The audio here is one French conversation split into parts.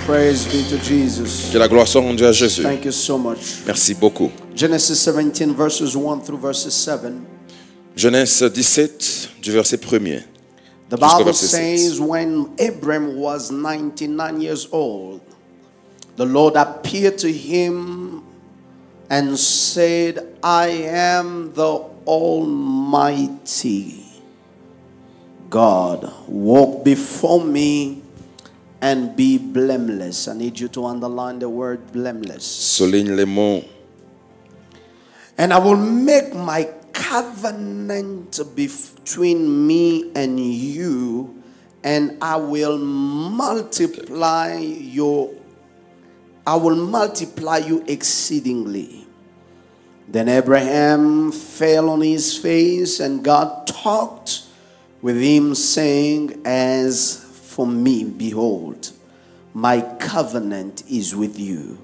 Praise be to Jesus. Que la gloire soit rendue à Jésus. Thank you so much. Merci beaucoup. Genesis 17 verses 1 through verses 7. Genèse 17 du verset 1er. The Bible says when Abram was 99 years old, the Lord appeared to him and said, I am the Almighty God. Walk before me and be blameless. I need you to underline the word blameless. Souligne les mots. And I will make my covenant between me and you, and I will multiply you exceedingly. Then Abraham fell on his face, and God talked with him, saying, as for me, behold, my covenant is with you,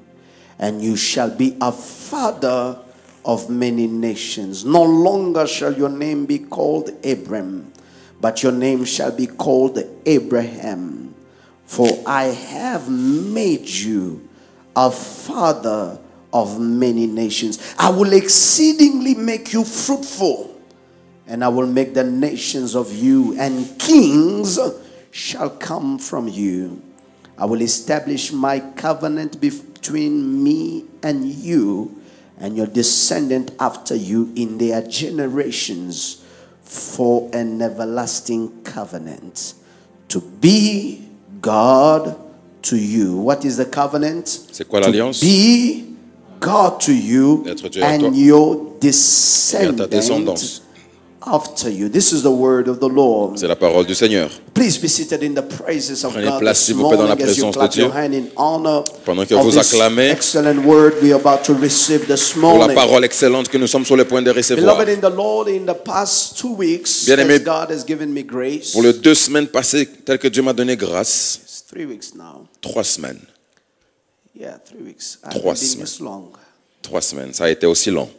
and you shall be a father of many nations. No longer shall your name be called Abram, but your name shall be called Abraham, for I have made you a father of many nations. I will exceedingly make you fruitful, and I will make the nations of you, and kings shall come from you. I will establish my covenant between me and you and your descendant after you in their generations for an everlasting covenant, to be God to you. What is the covenant? C'est quoi l'alliance? To be God to you and your descendant after you. This is the word of the Lord. C'est la parole du Seigneur. Please be seated in the praises of Prenez God place, this s'il vous plaît, dans la morning as you présence de clap Dieu. your hand in honor Pendant que of vous this acclamez excellent word we are about to receive this pour la morning. parole excellente que nous sommes sur le point de recevoir. Beloved in the Lord, in the past 2 weeks, Bien-aimé, as God has given me grace, Pour les 2 semaines passées, tel que Dieu m'a donné grâce, it's 3 weeks now. 3 semaines. Yeah, 3 weeks. I 3 haven't been semaines. this long. 3 semaines, ça a été aussi long.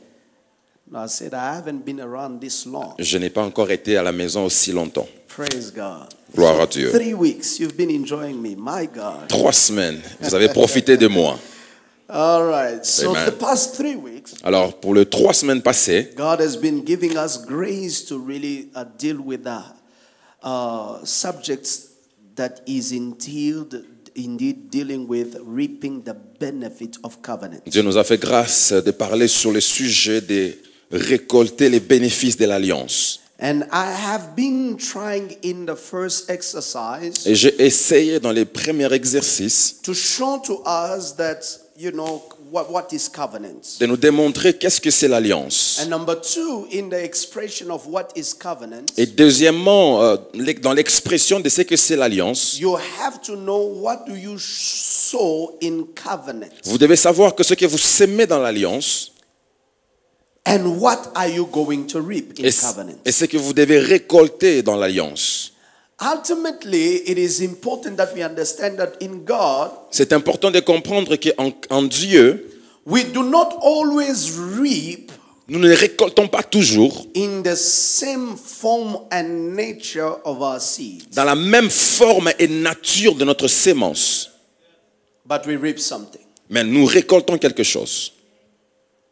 No, I said I haven't been around this long. Je n'ai pas encore été à la maison aussi longtemps. Praise God. Gloire à Dieu. 3 weeks, you've been enjoying me. My God. 3 semaines, vous avez profité de moi. All right. So Amen. the past 3 weeks, Alors, pour les 3 semaines passées, God has been giving us grace to really deal with the subjects that is indeed dealing with reaping the benefit of covenant. Dieu nous a fait grâce de parler sur le sujet de récolter les bénéfices de l'alliance. And I have been trying in the first exercise Et j'ai essayé dans les premiers exercices to show to us that, you know, what is covenant. de nous démontrer qu'est-ce que c'est l'alliance. And number 2, in the expression of what is covenant, Et deuxièmement, dans l'expression de ce que c'est l'alliance, you have to know what do you sow in covenant. vous devez savoir que ce que vous semez dans l'alliance And what are you going to reap in covenant? et ce que vous devez récolter dans l'alliance. Ultimately, it is important that we understand that in God, C'est important de comprendre qu'en Dieu, we do not always reap nous ne récoltons pas toujours in the same form and nature of our seeds, dans la même forme et nature de notre sémence. but we reap something. Mais nous récoltons quelque chose.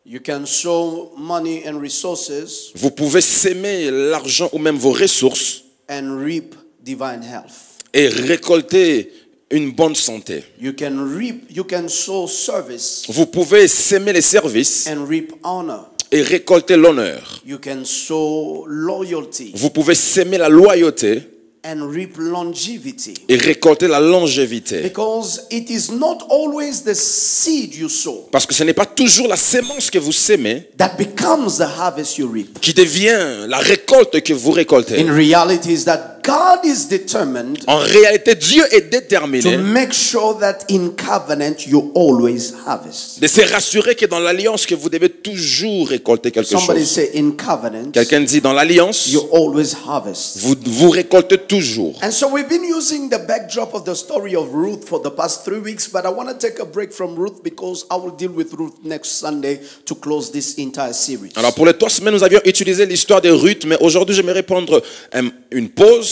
You can sow money and resources Vous pouvez s'aimer l'argent ou même vos ressources and reap divine health. et récolter une bonne santé. You can sow service Vous pouvez s'aimer les services and reap honor. et récolter l'honneur. You can sow loyalty Vous pouvez s'aimer la loyauté and reap longevity. et récolter la longévité. Because it is not always the seed you sow Parce que ce n'est pas toujours la sémence que vous sémez that becomes the harvest you reap. qui devient la récolte que vous récoltez. In reality is that God is determined En réalité, Dieu est to déterminé make sure that in covenant you always harvest. de se rassurer que dans l'alliance que vous devez toujours récolter quelque Somebody chose. say in covenant Quelqu'un dit dans l'alliance, you always harvest. vous récoltez toujours. And so we've been using the backdrop of the story of Ruth for the past 3 weeks, but I want to take a break from Ruth because I will deal with Ruth next Sunday to close this entire series. Alors pour les 3 semaines, nous avions utilisé l'histoire de Ruth, mais aujourd'hui j'aimerais prendre une pause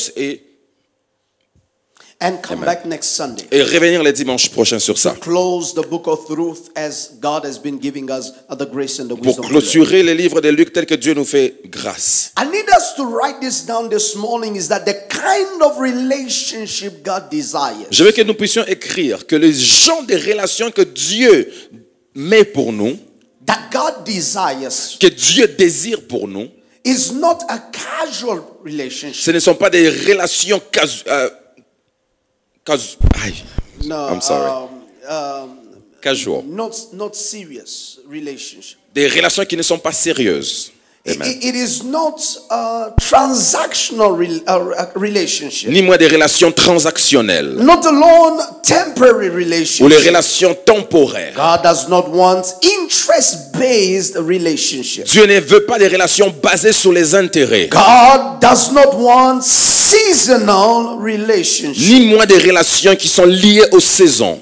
and come back next Sunday. Et revenir les dimanches prochains sur ça. Close the book of Ruth as God has been giving us the grace and the Pour wisdom. clôturer les livres de Luc tel que Dieu nous fait grâce. I need us to write this down this morning is that the kind of relationship God desires. Je veux que nous puissions écrire que les gens des relations que Dieu met pour nous, That God desires que Dieu désire pour nous, is not a casual relationship. ce ne sont pas des relations No, I'm sorry. Casual. Not serious relationship. Des relations qui ne sont pas sérieuses. Amen. It is not a transactional relationship. Ni moins des relations transactionnelles Not alone temporary ou les relationship. relations temporaires. God does not want interest-based relationship. Dieu ne veut pas des relations basées sur les intérêts. God does not want seasonal relationship. Ni moins des relations qui sont liées aux saisons.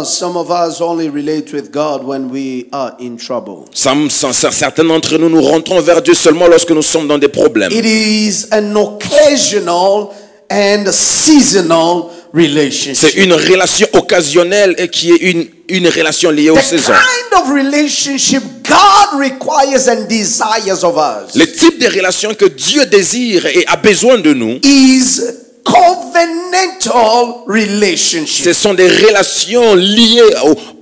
Some of us only relate with God when we are in trouble. Certains d'entre nous nous rentrons vers Dieu seulement lorsque nous sommes dans des problèmes. It is an occasional and seasonal relationship. C'est une relation occasionnelle et qui est une relation liée aux The saisons. kind of relationship God requires and desires of us Le type de relation que Dieu désire et a besoin de nous, is covenantal relationship. ce sont des relations liées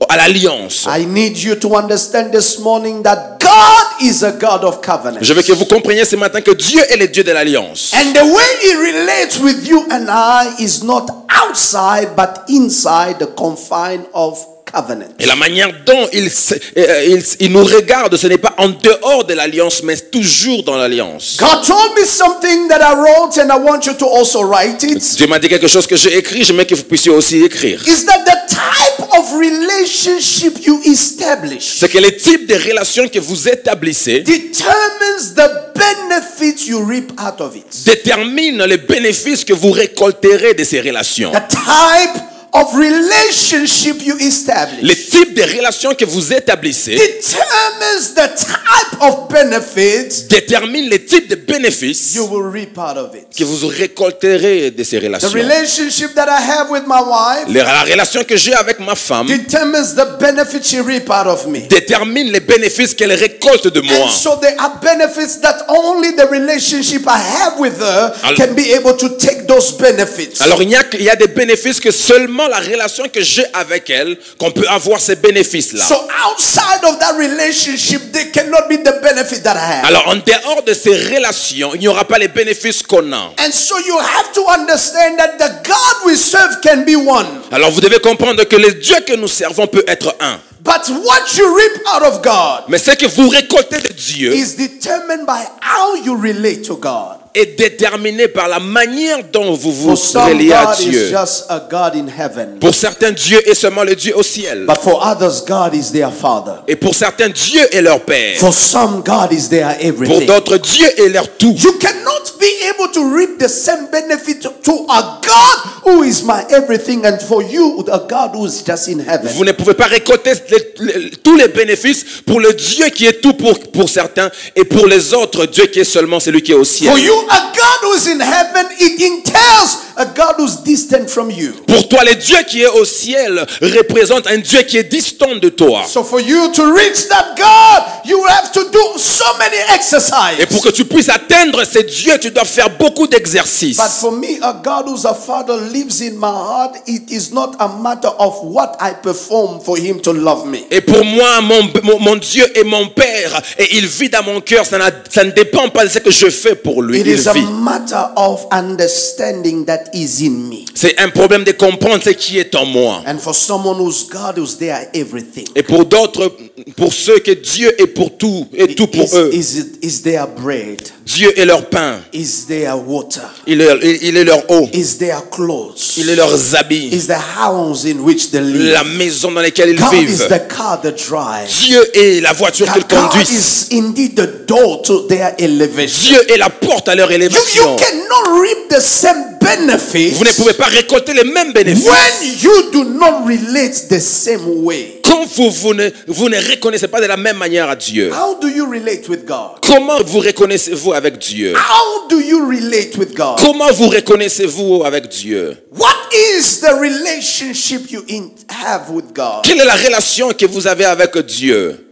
à l'alliance. I need you to understand this morning that God is a God of covenant. Je veux que vous compreniez ce matin que Dieu est le Dieu de l'alliance. And the way He relates with you and I is not outside but inside the confine of covenant. Et la manière dont il nous regarde, ce n'est pas en dehors de l'alliance, mais toujours dans l'alliance. God told me something that I wrote and I want you to also write it. Dieu m'a dit quelque chose que j'ai écrit, je veux que vous puissiez aussi écrire. Is that the type of relationship you establish C'est que le type de relation que vous établissez determines the benefits you reap out of it. détermine les bénéfices que vous récolterez de ces relations. The type of relationship you establish Le type de relation que vous établissez determines the type of benefits détermine le type de bénéfices you will reap out of it. que vous récolterez de ces The relations. relationship that I have with my wife La relation que j'ai avec ma femme determines the benefits she reap out of me. détermine les bénéfices qu'elle récolte de moi. And so there are benefits that only the relationship I have with her can be able to take those benefits. Alors il y a des bénéfices que seulement la relation que j'ai avec elle qu'on peut avoir ces bénéfices-là. So outside of that relationship, there cannot be the benefit that I have. Alors en dehors de ces relations, il n'y aura pas les bénéfices qu'on a. And so you have to understand that the God we serve can be one. Alors vous devez comprendre que le Dieu que nous servons peut être un. But what you reap out of God Mais ce que vous récoltez de Dieu is determined by how you relate to God. est déterminé par la manière dont vous vous For some, reliez à God is Dieu. just a God in heaven. Pour certains, Dieu est seulement le Dieu au ciel. But for others, God is their Father. Et pour certains, Dieu est leur Père. For some, God is their Pour everything. d'autres, Dieu est leur tout. You cannot be able to reap the same benefit to a God who is my everything, and for you, a God who is just in heaven. Vous ne pouvez pas récolter tous les bénéfices pour le Dieu qui est tout pour certains et pour les autres, Dieu qui est seulement celui qui est au ciel. For you, a God who is in heaven, it entails a God who's distant from you. Pour toi, le Dieu qui est au ciel représente un Dieu qui est distant de toi. So for you to reach that God, you have to do so many exercises. Et pour que tu puisses atteindre ce Dieu, tu dois faire beaucoup d'exercices. But for me, a God who's a Father lives in my heart. It is not a matter of what I perform for Him to love me. Et pour moi, mon Dieu est mon Père et il vit dans mon cœur. Ça ne dépend pas de ce que je fais pour lui. It Il is a vit. matter of understanding that is in me. C'est un problème de comprendre ce qui est en moi. And for someone who's God, who's there everything. Et pour d'autres, pour ceux que Dieu est pour tout, et tout pour eux. Is their bread? Dieu est leur pain. Is their water? Il est leur eau. Is their clothes? Il est leurs habits. Is the house in which they live? La maison dans laquelle ils God is vivent. the car they drive. Dieu est la voiture qu'ils God conduisent. is indeed the door to their elevation. Dieu est la porte à leur You élévation. cannot reap the same benefits Vous ne pouvez pas récolter les mêmes bénéfices. when you do not relate the same way. Quand vous ne reconnaissez pas de la même manière à Dieu. How do you relate with God? Comment vous reconnaissez-vous avec Dieu? How do you relate with God? Comment vous reconnaissez-vous avec Dieu? What is the relationship you have with God? Quelle est la relation que vous avez avec Dieu?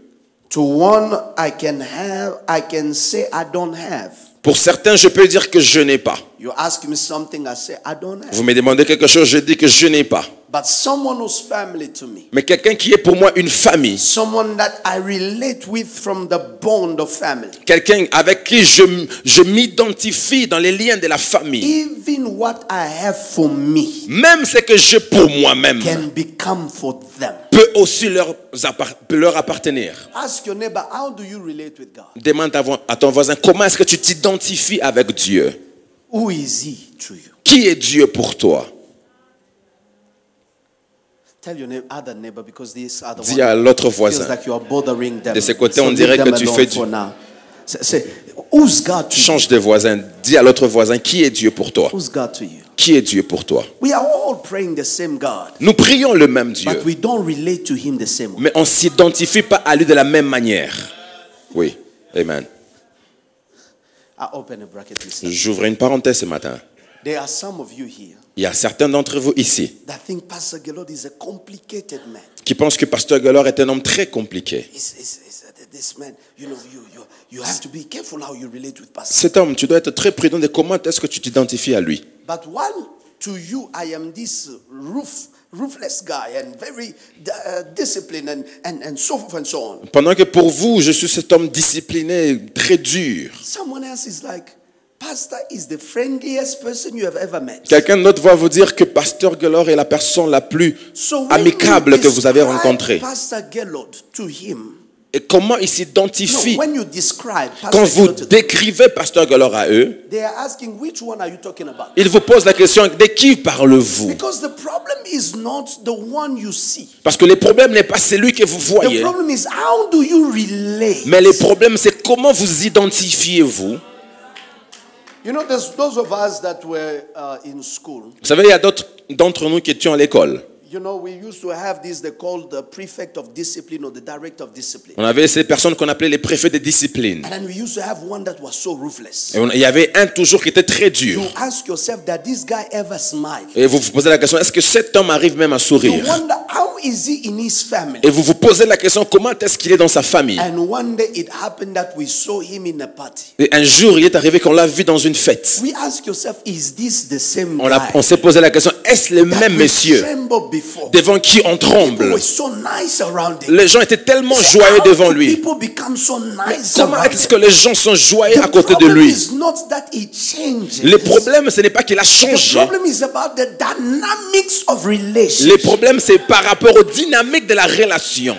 To one I can say I don't have. Pour certains, je peux dire que je n'ai pas. You ask me something, I say I don't have. Vous me demandez quelque chose, je dis que je n'ai pas. But someone who's family to me, Mais quelqu'un qui est pour moi une famille, someone that I relate with from the bond of family, quelqu'un avec qui je m'identifie dans les liens de la famille, even what I have for me même ce que j'ai pour moi-même, can become for them. peut aussi leur appartenir. Ask your neighbor, how do you relate with God? Demande à ton voisin, comment est-ce que tu t'identifies avec Dieu? Who is he to you? Qui est Dieu pour toi? Tell your other neighbor, because this other Dis à l'autre one feels voisin. like you are bothering them. De ce côté, So on dirait leave que them tu alone fais for now. Say, who's God to you? Change de voisin. Dis à l'autre voisin, qui est Dieu pour toi? Who's God to you? Qui est Dieu pour toi? We are all praying the same God, Nous prions le même Dieu, but we don't relate to him the same way. mais on ne s'identifie pas à lui de la même manière. Oui, amen. I open a bracket this time. J'ouvre une parenthèse ce matin. There are some of you here Il y a certains d'entre vous ici that think Pastor Gelod is a complicated man. qui pensent que Pasteur Gelor est un homme très compliqué. This man, you have to be careful how you relate with Pastor. Cet homme, tu dois être très prudent de comment est-ce que tu t'identifies à lui. But while to you I am this ruthless guy and very disciplined and so forth and so on, Pendant que pour vous, je suis cet homme discipliné, très dur. someone else is like, Pastor is the friendliest person you have ever met. Quelqu'un d'autre va vous dire que Pasteur Gelor est la personne la plus So when amicable you que vous avez describe rencontrée. Pastor Gelod to him, Et comment il no, s'identifie when you describe quand Pastor vous Gelod to them, décrivez Pasteur Gelor à eux, they are asking, which one are you talking about? ils vous posent la question, de qui parlez-vous? Because the problem is not the one you see. Parce que le problème n'est pas celui que vous The voyez, problem is, how do you relate? mais le problème c'est comment vous identifiez-vous. You know, there's those of us that were in school. Vous savez, il y a d'autres d'entre nous qui étaient à l'école. You know, we used to have this, they called the prefect of discipline or the director of discipline. On avait ces personnes qu'on appelait les préfets de discipline. And then we used to have one that was so ruthless. Et il y avait un toujours qui était très dur. You ask yourself, that this guy ever smile? Et vous vous posez la question, est-ce que cet homme arrive même à You sourire? wonder, how is he in his family? Et vous vous posez la question, comment est-ce qu'il est dans sa famille? And one day it happened that we saw him in a party. Et un jour, il est arrivé qu'on l'a vu dans une fête. We ask yourself, is this the same On guy s'est posé la question, est-ce le that même we monsieur trembled before? devant qui on People tremble? were so nice around him. Les gens étaient tellement Say, joyeux how devant do lui. people become so nice Comment around est-ce him? que les gens sont joyeux à The côté de problem lui? is not that he changes. Le problème, ce n'est pas qu'il a The changé. problem is about the dynamics of relationship. Le problème, c'est par rapport aux dynamiques de la relation.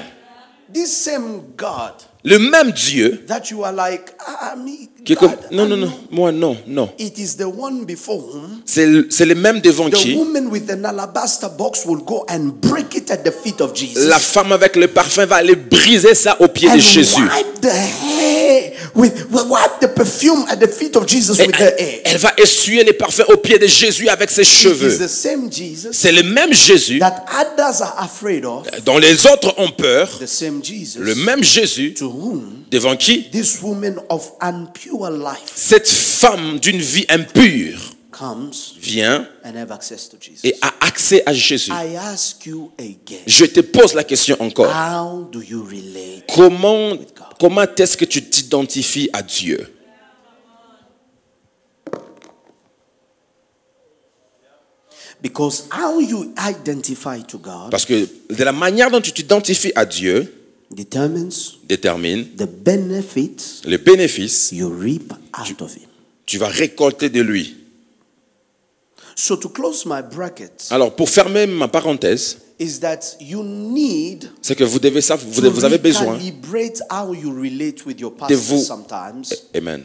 This same God Le même Dieu that you are like, me, qui est comme, God, non, non, non, moi non, non. It is the one before whom C'est le même devant the qui woman with an alabaster box will go and break it at the feet of Jesus. la femme avec le parfum va aller briser ça aux pieds de And Jésus. wipe the hair wipe the perfume at the feet of Jesus Et with her hair. elle va essuyer les parfums aux pieds de Jésus avec ses It is cheveux. the same Jesus C'est le même Jésus that others are afraid of. dont les autres ont peur. The same Jesus Le même Jésus to whom devant qui this woman of impure life cette femme d'une vie impure comes vient and have access to Jesus. et a accès à Jésus. I ask you again, Je te pose la question encore. how do you relate? Comment est-ce que tu t'identifies à Dieu? Because how you identify to God Parce que de la manière dont tu t'identifies à Dieu determines détermine the benefits les bénéfices you reap out of Him. tu vas récolter de lui. So to close my bracket Alors, pour fermer ma parenthèse, is that you need c'est que vous devez savoir, to vous avez besoin recalibrate how you relate with your de pastor vous, sometimes amen.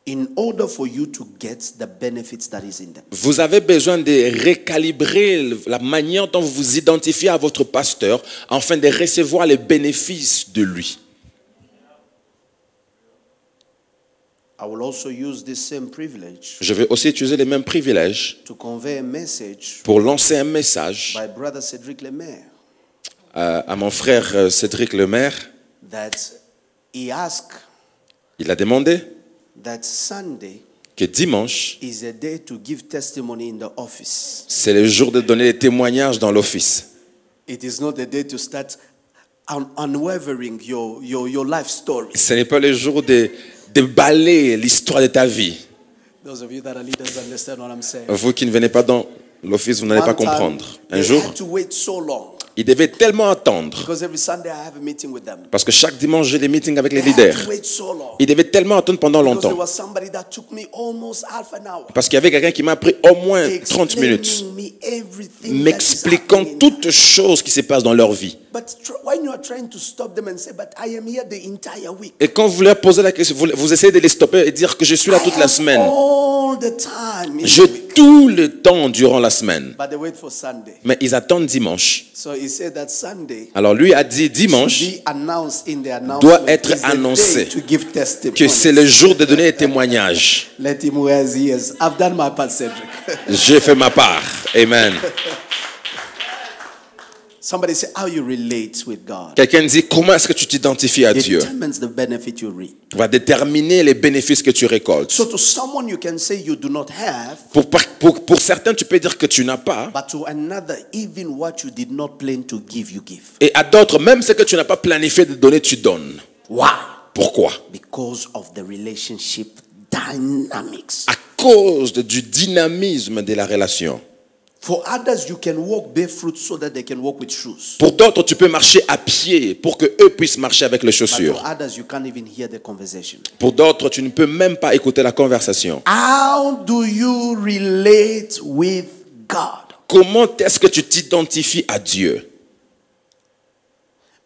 in order for you to get the benefits that is in them. Vous avez besoin de recalibrer la manière dont vous vous identifiez à votre pasteur afin de recevoir les bénéfices de lui. I will also use this same privilege je vais aussi utiliser les mêmes privilèges to convey a message pour lancer un message by Brother Cedric Lemaire à mon frère Cédric Lemaire. that he asked Il a demandé that Sunday que dimanche, is a day to give testimony in the office. c'est le jour de donner des témoignages dans l'office. It is not a day to start unwavering your life story. Ce n'est pas le jour de balayer l'histoire de ta vie. Those of you that are leaders understand what I'm saying. Vous qui ne venez pas dans l'office, vous n'allez pas One time, comprendre. Un they jour, had to wait so long ils devaient tellement attendre. because every Sunday I have a meeting with them. Parce que chaque dimanche, j'ai des meetings avec les They had leaders. to wait so long Ils devaient tellement attendre pendant because there longtemps. was somebody that took me almost half an hour Parce qu'il y avait quelqu'un qui m'a pris au moins 30 minutes, explaining me everything that is m'expliquant happening. toutes choses qui se passent dans leur vie. But when you are trying to stop them and say, but I am here the entire week. Et quand vous leur posez la question, vous essayez de les stopper et dire que je suis là toute la I am semaine. all the time in the J'ai week. tout le temps durant la semaine. But they wait for Sunday. Mais ils attendent dimanche. So he said that Sunday Alors lui a dit dimanche be announced in the announcement doit être is the annoncé day to give testimony. que c'est le jour de donner des témoignages. Let him wear his ears. I've done my part, Cedric. J'ai fait ma part. Amen. Somebody say how you relate with God. Quelqu'un dit, comment est-ce que tu t'identifies à It Dieu? determines the benefit you reap. Va déterminer les bénéfices que tu récoltes. So to someone you can say you do not have, Pour certains, tu peux dire que tu n'as pas. but to another, even what you did not plan to give, you give. Et à d'autres, même ce que tu n'as pas planifié de donner, tu donnes. Why? Pourquoi? Because of the relationship dynamics. À cause du dynamisme de la relation. For others, you can walk barefoot so that they can walk with shoes. Pour d'autres, tu peux marcher à pied pour que eux puissent marcher avec les But chaussures. for others, you can't even hear the conversation. Pour d'autres, tu ne peux même pas écouter la conversation. How do you relate with God? Comment est-ce que tu t'identifies à Dieu?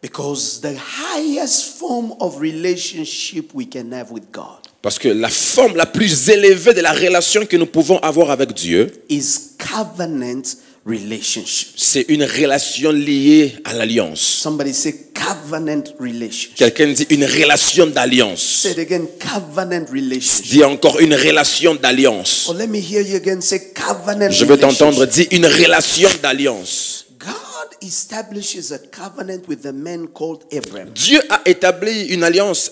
Because the highest form of relationship we can have with God Parce que la forme la plus élevée de la relation que nous pouvons avoir avec Dieu, is covenant relationship. c'est une relation liée à l'alliance. Somebody say covenant relationship. Quelqu'un dit une relation d'alliance. Say it again, covenant relationship. Dis encore une relation d'alliance. Oh, let me hear you again. Say covenant Je veux t'entendre relationship. dire une relation d'alliance. God establishes a covenant with a man called Abraham. Dieu a établi une alliance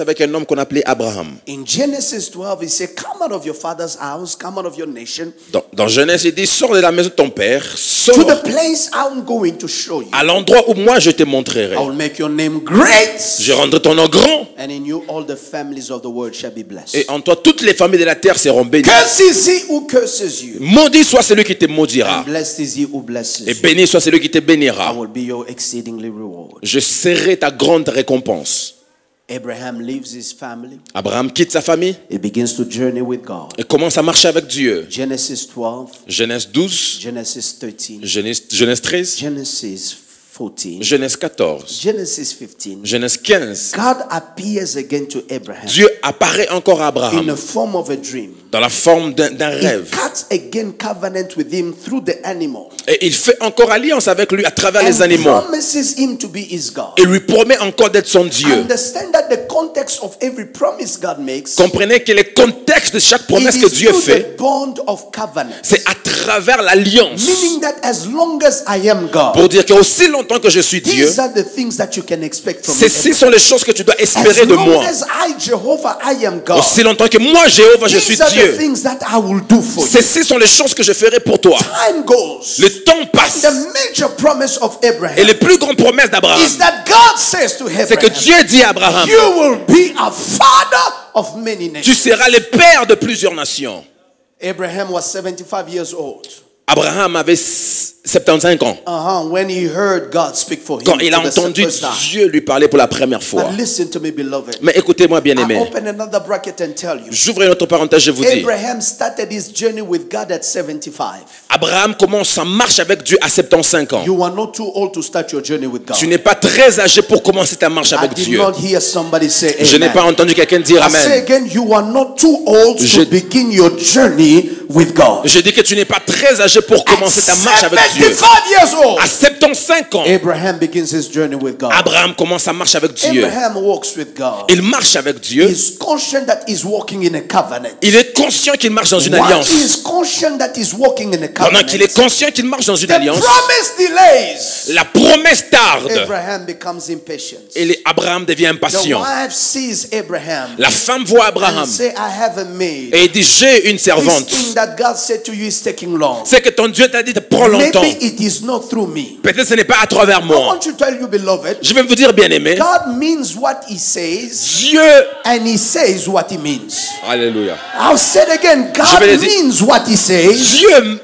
avec un homme qu'on appelait Abraham. In Genesis 12, he said, come out of your father's house, come out of your nation, Dans Genèse, il dit, sors de la maison de ton père, to sors the place I'm going to show you. à l'endroit où moi je te montrerai. I will make your name great, Je rendrai ton nom grand, and in you all the families of the world shall be blessed. et en toi toutes les familles de la terre seront bénies. Cursed is he who curses you, Maudit soit celui qui te maudira, and blessed is he who blesses et you. béni soit celui qui te I bénira. will be your exceedingly reward. Je serai ta grande récompense. Abraham leaves his family. Abraham quitte sa famille He begins to journey with God. et commence à marcher avec Dieu. Genesis 12, Genèse 12, Genesis 13, Genèse 13, Genesis 14, Genèse 14, Genesis 15. Genèse 15. God appears again to Abraham Dieu apparaît encore à in Abraham the form of a dream. dans la forme d'un He rêve. cuts again covenant with him through the animal Et il fait encore alliance avec lui à travers les and animaux. promises him to be his God. Et lui promet encore d'être son Dieu. Understand that the context of every promise God makes, Comprenez que le contexte de chaque promesse it que is Dieu through fait, the bond of covenant. c'est à travers l'alliance. Meaning that as long as I am God, Pour dire qu'aussi longtemps que je suis Dieu, these are the things that you can expect from me. ceci sont les choses que tu dois espérer As de long moi. as I, Jehovah, I am God, Aussi longtemps que moi, Jéhovah, je suis these are the Dieu. things that I will do for you. Ceci sont les choses que je ferai pour toi. Time goes. Le temps passe. The major promise of Et Abraham les plus grandes promesses d'Abraham, is that God says to c'est que Abraham, Dieu dit à Abraham, you will be a father of many nations. tu seras le père de plusieurs nations. Abraham was 75 years old. Abraham avait 75 ans. When he heard God speak for him Quand il a for the entendu first time. Dieu lui parler pour la première fois. But listen to me, beloved. Mais écoutez-moi, I bien-aimé. open another bracket and tell you. J'ouvre une autre parenthèse, je vous dis. Abraham started his journey with God at 75. Abraham commence sa marche avec Dieu à 75 ans. You are not too old to start your journey with God. Tu n'es pas très âgé pour commencer ta marche I avec did Dieu. not hear somebody say amen. Je n'ai pas entendu quelqu'un dire I say Amen. again, you are not too old Je- to begin your journey with God. Je dis que tu n'es pas très âgé pour commencer ta marche avec Dieu. Dieu. 75 years old, À 75 ans, Abraham begins his journey with God. Abraham commence à marcher avec Dieu. Abraham walks with God. Il marche avec Dieu. He's conscious that he's walking in a covenant. Il est conscient qu'il marche dans une While alliance. he is conscious that he's walking in a Pendant covenant, qu'il est conscient qu'il marche dans une the alliance, promise delays. la promesse tarde. Abraham becomes impatient. Et Abraham devient The impatient. wife sees Abraham La femme voit and Abraham say, I have a maid. et il dit, j'ai une This servante. thing that God said to you is taking long. C'est que ton Dieu t'a dit de prendre longtemps. Maybe it is not through me. Peut-être ce n'est pas à travers I moi. want to tell you, beloved, Je vais vous dire, bien aimé, God means what he says, Dieu, and he says what he means. alléluia, I'll say it again. God vais le dire. means what he says, Dieu,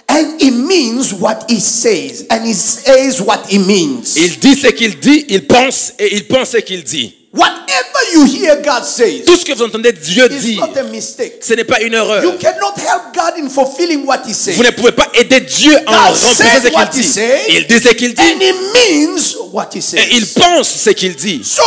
and he means what he says, and he says what he means. il dit ce qu'il dit, il pense et il pense ce qu'il dit. Whatever you hear God says, Tout ce que vous entendez Dieu it's dire, not a mistake. ce n'est pas une erreur. You cannot help God in fulfilling what he says. Vous ne pouvez pas aider Dieu en God remplissant said ce what qu'il he dit. said, Il dit ce qu'il dit And he means what he says. et il pense ce qu'il dit. So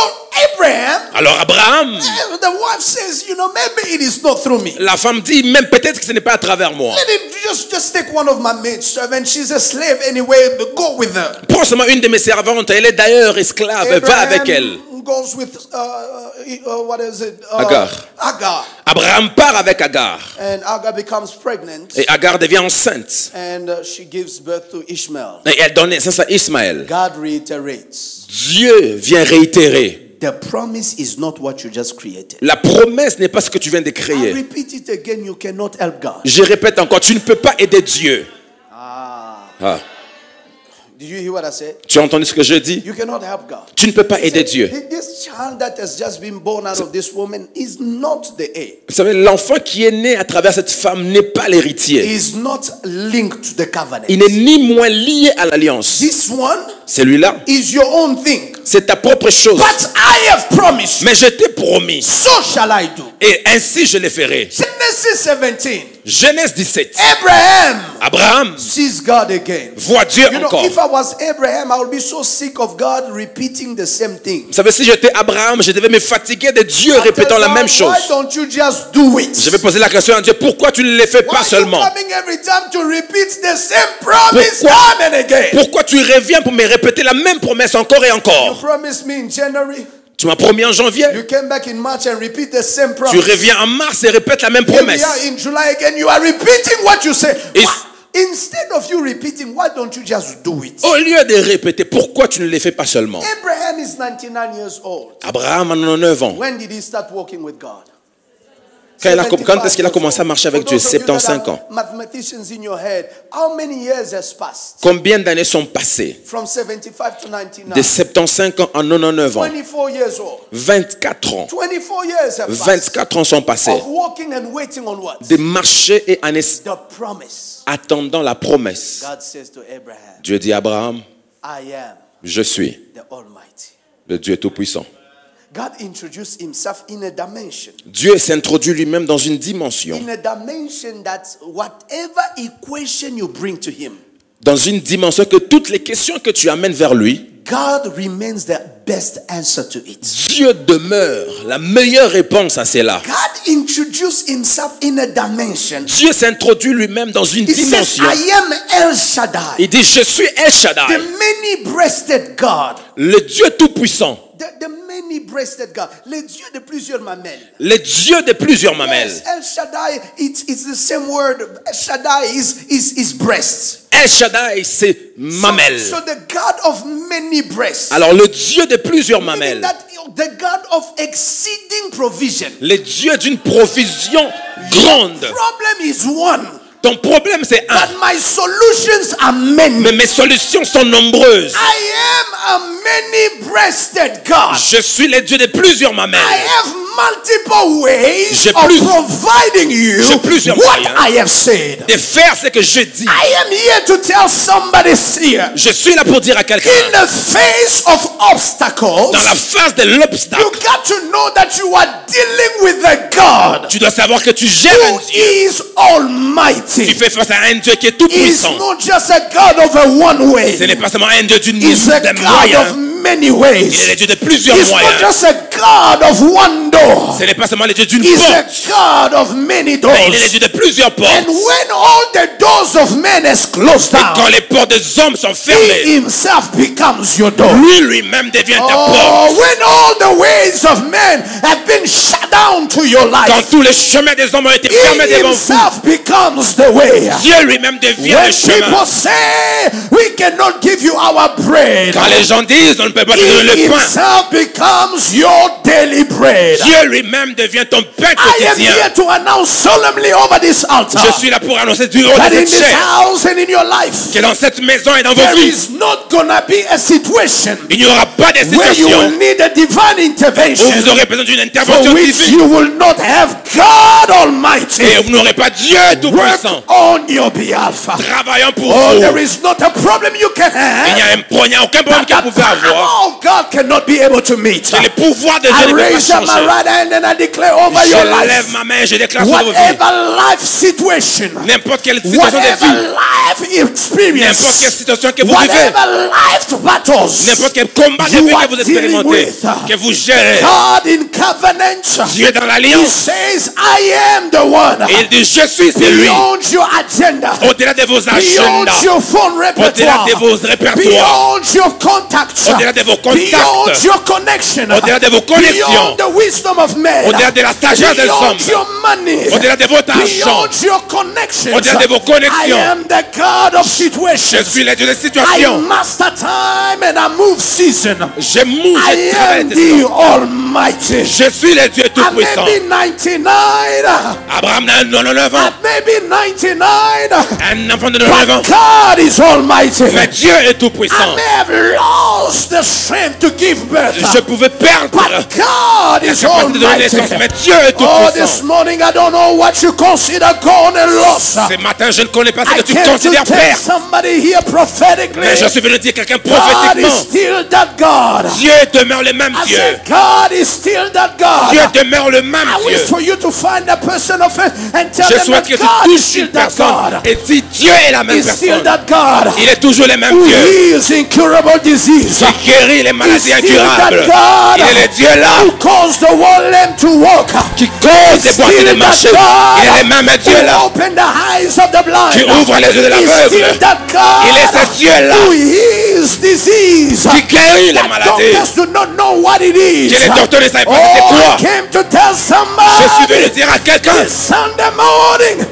Abraham, Alors Abraham, the wife says, maybe it is not through me. la femme dit, même peut-être que ce n'est pas à travers moi. Let it just take one of my maid servants. She's a slave anyway. But go with her. Prends seulement une de mes servantes, elle est d'ailleurs esclave, va avec elle. Goes with what is it? Agar. Agar. Abraham part avec Agar. And Agar becomes pregnant. Et Agar devient enceinte. And she gives birth to Ishmael. Et elle donne naissance à Ismaël. God reiterates. Dieu vient réitérer. The promise is not what you just created. La promesse n'est pas ce que tu viens de I créer. repeat it again. You cannot help God. Je répète encore, tu ne peux pas aider Dieu. Ah. Did you hear what I said? Tu as entendu ce que je dis? You cannot help God. Tu ne peux pas aider Dieu. This child that has just been born out of this woman is not the heir. Vous savez, l'enfant qui est né à travers cette femme n'est pas l'héritier. Is not linked to the covenant. Il n'est ni moins lié à l'alliance. This one Celui-là, is your own thing. c'est ta propre chose. But I have promised. Mais je t'ai promis. So shall I do. Et ainsi je le ferai. Genesis 17. Genèse 17. Abraham Sees God again. voit Dieu You know, encore. if I was Abraham, I would be so sick of God repeating the same thing. Vous savez, si j'étais Abraham, je devais me fatiguer de Dieu répétant la même chose. Why don't you just do it? Je vais poser la question à Dieu, pourquoi tu ne le fais pas seulement? Why are you coming every time to repeat the same promise time and again? Pourquoi tu reviens pour me répéter la même promesse encore et You encore? promised me in January. Tu m'as promis en janvier. You came back in March and repeat the same promise. Tu reviens en mars et répètes la même Here we promesse. are in July again. You are repeating what you said. Et- Instead of you repeating, why don't you just do it? Au lieu de répéter, pourquoi tu ne le fais pas seulement? Abraham is 99 years old. Abraham a 99 ans. When did he start walking with God? Quand est-ce qu'il a commencé à marcher avec Dieu? 75 ans. Mathematicians in your head, how many years has passed? Combien d'années sont passées? From 75 to 99. De 75 ans à 99 ans. 24 years old. 24 ans. 24 years have passed. 24 ans sont passés. Of walking and waiting on what? De marcher et en The promise. attendant la promesse. God says to Abraham, Dieu dit à Abraham, I am je suis the Almighty. le Dieu Tout-Puissant. God introduced himself in a dimension. Dieu s'introduit lui-même dans une dimension. In a dimension that whatever equation you bring to him, Dans une dimension que toutes les questions que tu amènes vers lui, God remains the best answer to it. Dieu demeure la meilleure réponse à cela. God introduced himself in a dimension. Dieu s'introduit lui-même dans une He says, dimension. I am El Shaddai, Il dit, je suis El Shaddai, the many-breasted God. le Dieu Tout-Puissant, The many-breasted God. Les dieux de plusieurs mamelles. le Dieu de plusieurs mamelles. Yes, El Shaddai, it's the same word. El Shaddai is breast. El Shaddai, c'est mamelle. So the God of many breasts. Alors le Dieu de plusieurs Meaning mamelles, that the God of exceeding provision. le Dieu d'une provision grande. Problem is one. Ton problème c'est un, But my solutions are many. mais mes solutions sont nombreuses. I am a many-breasted God. Je suis le Dieu de plusieurs mamelles. I have multiple ways J'ai of plus- providing you j'ai plusieurs what moyens. I have said. De faire ce que je dis. I am here to tell somebody here. Je suis là pour dire à quelqu'un, In the face of obstacles, dans la phase de l'obstacle, you got to know that you are dealing with a God tu dois savoir que tu gères who un Dieu. is almighty. Tu fais face à un Dieu qui est tout He's puissant. not just a God of a one way. Ce n'est pas seulement un Dieu d'une He's a d'un God moyen. of many Il ways. est le Dieu de plusieurs He's not moyens. just a God of one door. Ce n'est pas seulement le Dieu d'une He's a porte, God of many mais il est le doors. Dieu de plusieurs portes. And when all the doors of men is closed Et quand down, les portes des hommes sont he fermées, himself becomes your door. lui-même devient ta Oh, porte. when all the ways of men have been shut down to your Quand life, tous les chemins des hommes ont été fermés he devant vous, himself becomes the way. Dieu lui-même devient When le chemin. people say we cannot give you our bread, Quand les gens disent on ne peut pas te he donner le pain, himself becomes your daily bread. Dieu lui-même devient ton pain I am quotidien. here to announce solemnly over this altar Je suis là pour annoncer du haut that de in cette this chair house and in your life, que dans cette maison et dans vos there vies, is not gonna be a situation il n'y aura pas de where you will situation need a divine où intervention vous aurez besoin d'une for intervention which divine you will not have God Almighty et vous n'aurez pas Dieu work Tout-Puissant on your behalf. travaillant pour Oh, vous. there is not a problem you can Il n'y have a aucun problème that que vous the pouvez avoir power of God cannot be able to meet. que les pouvoirs de Dieu I ne peuvent pas raise up my changer. right hand and I declare over your Je lève life, ma main et je déclare sur vos vies. whatever life situation, N'importe quelle situation de whatever vie, life experience, n'importe quelle situation que vous vivez, whatever life battles n'importe quel combat de you vie are que vous dealing expérimentez, with, que vous gérez, God in covenant, Dieu dans He l'alliance, says, I am the one. et il dit je suis, c'est lui. Beyond your agenda, Au-delà de vos beyond agendas, your phone au-delà repertoire, de vos répertoires, beyond your contacts, au-delà de vos beyond contacts, your connection, au-delà de vos beyond connexions, the wisdom of men, au-delà de la sagesse des beyond hommes, your money, au-delà de votre argent, beyond your connections. au-delà de vos connexions. I am the God of je situations. suis le Dieu de I situation. master time and I move season. Je mouille, I je travaille am des the temps. Almighty. Je suis le Dieu I Tout-Puissant. may be 99. Abraham n'a 99 I ans, may be 99. un enfant de 99 ans, But God is Almighty. mais Dieu est I Tout-Puissant. may have lost the strength to give birth. Je pouvais perdre But God la is capacité de donner Almighty. naissance, mais Dieu est Oh, this Tout-Puissant. morning I don't know what you consider gone and lost. Ce matin, je ne connais pas ce I que tu came to considères tell perdre, somebody here prophetically. mais je suis venu dire quelqu'un God is prophétiquement. still that God. Dieu demeure le même I Dieu. said, God is still that God. Dieu demeure le même I Dieu. wish for you to find a person of faith and tell Je them souhaite that que tu God is touches still une that personne God. et dis Dieu est la même He's still personne. that God Il est toujours le même who Dieu heals incurable disease. qui guérit les maladies He's still that incurables. God Il est le Dieu là who caused the one lame to walk. qui cause des boîtes de marcher. Il est le même Dieu who là opened the eyes of the blind. qui ouvre les yeux de He's l'aveugle. still that God Il est ce Dieu là who heals disease. qui guérit les That maladies. doctors do not know what it is. Que les docteurs ne savent pas Oh, c'était I quoi. came to tell Je suis venu somebody dire à quelqu'un, this Sunday morning,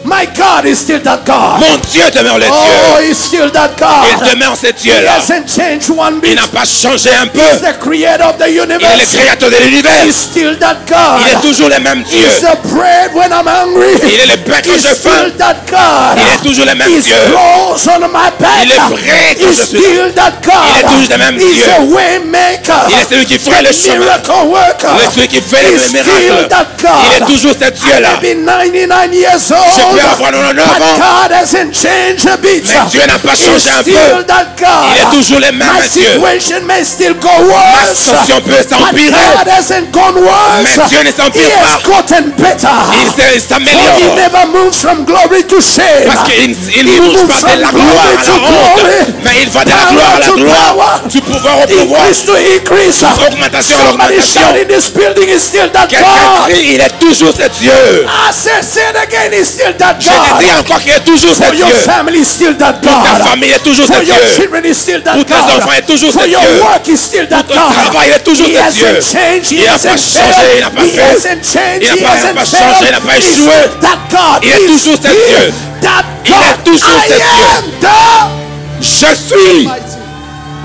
my God is still that God. mon Dieu demeure le Oh, Dieu. he's still that Il God. demeure ce Dieu He là. hasn't changed one Il bit. n'a pas changé un peu. He's the creator of the Il est le universe. créateur de l'univers. He's still that God. Il est toujours le même Dieu. He's the bread when I'm hungry. Il est le pain quand He's j'ai faim. still that God. Il est toujours le même He's Dieu. close on my back. Il est vrai quand He's je suis still that God. Il est toujours le même He's Dieu. a way maker. Il est celui qui ferait le chemin. Miracle worker. Il est celui qui fait He's les still miracles. that God. Il est toujours ce Dieu là. Maybe 99 years Je old. peux avoir 99 But ans. God hasn't changed a bit. Mais Dieu n'a pas He's changé un still peu. that God. Il est toujours le même My Dieu. situation may still go Ma worse. situation peut But s'empirer. God hasn't gone worse. Mais Dieu ne s'empire He has pas. gotten better. Il For he s'améliore. never moves from glory to shame. Parce qu'il He ne bouge moves pas from de la gloire glory à to la honte. glory. Mais il va de la Power gloire à la to gloire. power. Du pouvoir au pouvoir. Increase to increase. Augmentation à Somebody l'augmentation. shout in this building is still that Quelqu'un God. crie, il est toujours ce Dieu. I said, say it again, he's still that Je te dis God. encore qu'il est toujours ce For your Dieu. family is still that Pour ta God. famille est toujours For ce your Dieu. children is still that Pour tes God. enfants est toujours For ce your Dieu. work is still that Pour ton God. travail est toujours He ce hasn't Dieu. changed. He Il n'a pas hasn't changé, failed. il n'a pas He fait. hasn't changed. Il n'a He pas hasn't changé, failed. il n'a pas He's échoué. still that God. Il est He's toujours ce still Dieu. that Il est God. toujours ce I Dieu. am the Je suis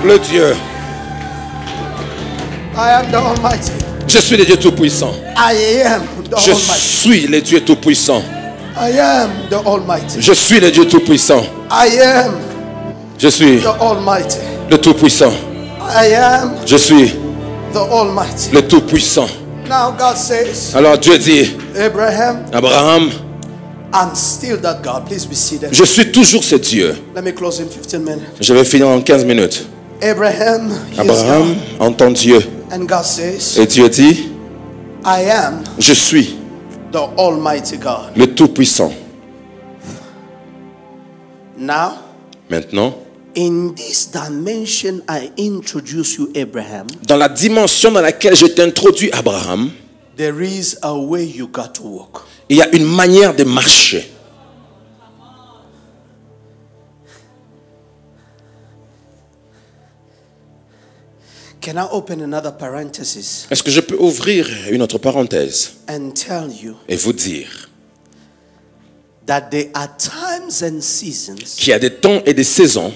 le Dieu. I am the Almighty. Je suis le Dieu Tout-Puissant. I am the Je Almighty. suis le Dieu Tout-Puissant. I am the Almighty. Je suis le Dieu Tout-Puissant. I am Je suis the Almighty. le Tout-Puissant. I am Je suis the Almighty. le Tout-Puissant. Now God says, Alors Dieu dit, Abraham, Abraham, I'm still that God. Please be seated. je suis toujours ce Dieu. Let me close in 15 minutes. Je vais finir en 15 minutes. Abraham, hears Abraham God, entend Dieu. and God says, Et Dieu dit, I am je suis the Almighty God. le Tout-Puissant. Now, Maintenant, In this dimension, I introduce you, Abraham. Dans la dimension dans laquelle je t'introduis, Abraham, There is a way you got to walk. il y a une manière de marcher. Can I open another parenthesis Est-ce que je peux ouvrir une autre parenthèse and tell you et vous dire that there are times and seasons qu'il y a des temps et des saisons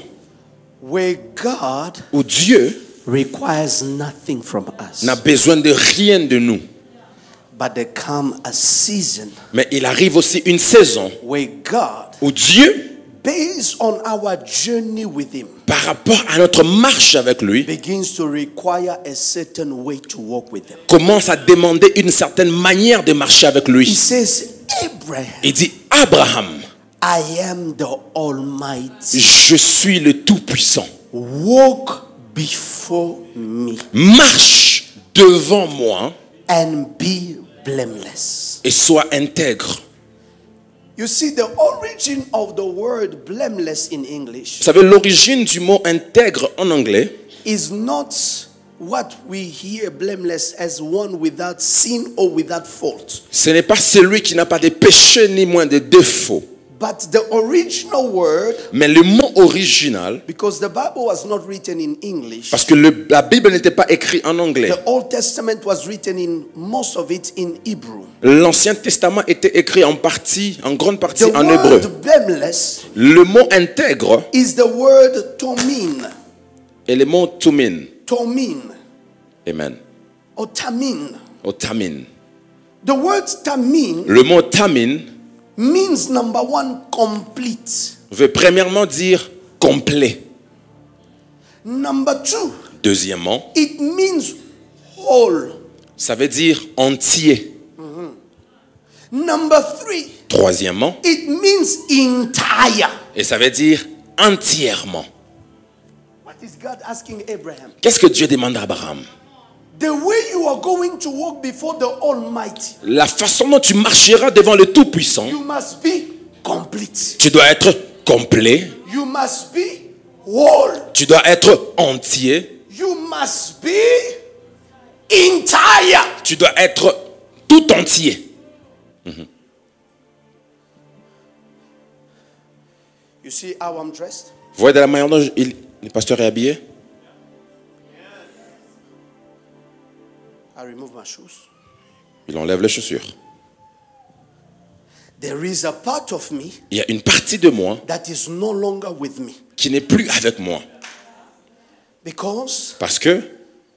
where God où Dieu requires nothing from us, n'a besoin de rien de nous. but there come a season Mais il arrive aussi une saison where God, où Dieu, based on our journey with Him, par rapport à notre marche avec lui, begins to require a certain way to walk with Him. commence à demander une certaine manière de marcher avec He lui. says, Abraham, Il dit, Abraham, I am the Almighty. je suis le Tout-Puissant. Walk before me Marche devant moi and be blameless. et sois intègre. You see, the origin of the word blameless in English Vous savez, l'origine du mot intègre en anglais, is not what we hear blameless as one without sin or without fault. ce n'est pas celui qui n'a pas de péché ni moins de défauts. But the original word, Mais le mot original, because the Bible was not written in English, parce que la Bible n'était pas écrite en anglais. the Old Testament was written in most of it in Hebrew. L'Ancien Testament était écrit en grande partie The en hébreu. word blameless Le mot intègre is the word tomin. est le mot tumin. Tomin Amen. or tamin. Au tamin. The word tamin Le mot tamin means, number one, complete. veut premièrement dire complet. Number two, Deuxièmement, it means whole. ça veut dire entier. Number three, Troisièmement, it means entire. et ça veut dire entièrement. What is God asking Abraham? Qu'est-ce que Dieu demande à Abraham? The way you are going to walk before the Almighty, La façon dont tu marcheras devant le Tout-Puissant, you must be complete. tu dois être complet, You must be whole. tu dois être entier, You must be entire. tu dois être tout entier. You see how I'm dressed? Vous voyez de la manière dont le pasteur est habillé? I remove my shoes. Il enlève les chaussures. There is a part of me Il y a une partie de moi that is no longer with me. qui n'est plus avec moi. Because Parce que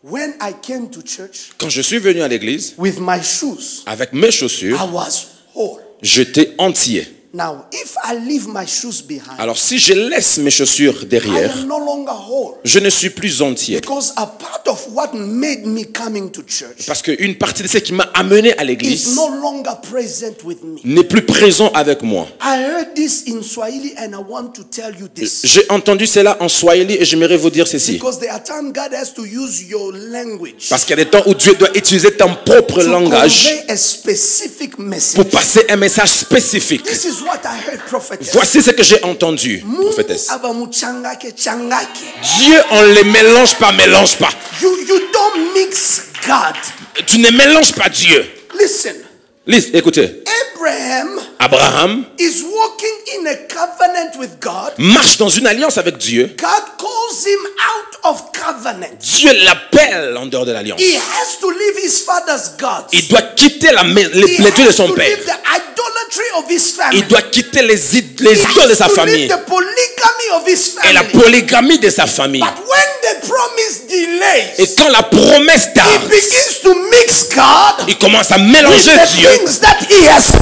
when I came to church quand je suis venu à l'église, with my shoes, avec mes chaussures, I was whole. j'étais entier. Now, if I leave my shoes behind, Alors si je laisse mes chaussures I derrière, am no longer whole. je ne suis plus entier. Because a part of what made me coming to church Parce qu'une partie de ce qui m'a amené à is l'église no longer present with me. n'est plus présent avec moi. I heard this in Swahili and I want to tell you this. J'ai entendu cela en Swahili et j'aimerais vous dire ceci. Because there are times God has to use your language Parce qu'il y a des temps où Dieu doit utiliser ton propre to langage convey a specific message. pour passer un message spécifique. This is what I heard, prophetess. Voici ce que j'ai entendu, Mungu prophétesse. abamuchangake changake. Dieu, on ne les mélange pas. You don't mix God. Tu ne mélanges pas Dieu. Listen, Écoutez, Abraham is walking in a covenant with God. marche dans une alliance avec Dieu. God calls him out of covenant. Dieu l'appelle en dehors de l'alliance. He has to leave his father's gods. Il doit quitter les dieux de son père. Leave the idolatry of his family. Il doit quitter les idoles de sa famille The polygamy of his family. et la polygamie de sa famille. But when the promise delays, Et quand la promesse he tarde, begins to mix God il commence à with mélanger the Dieu things that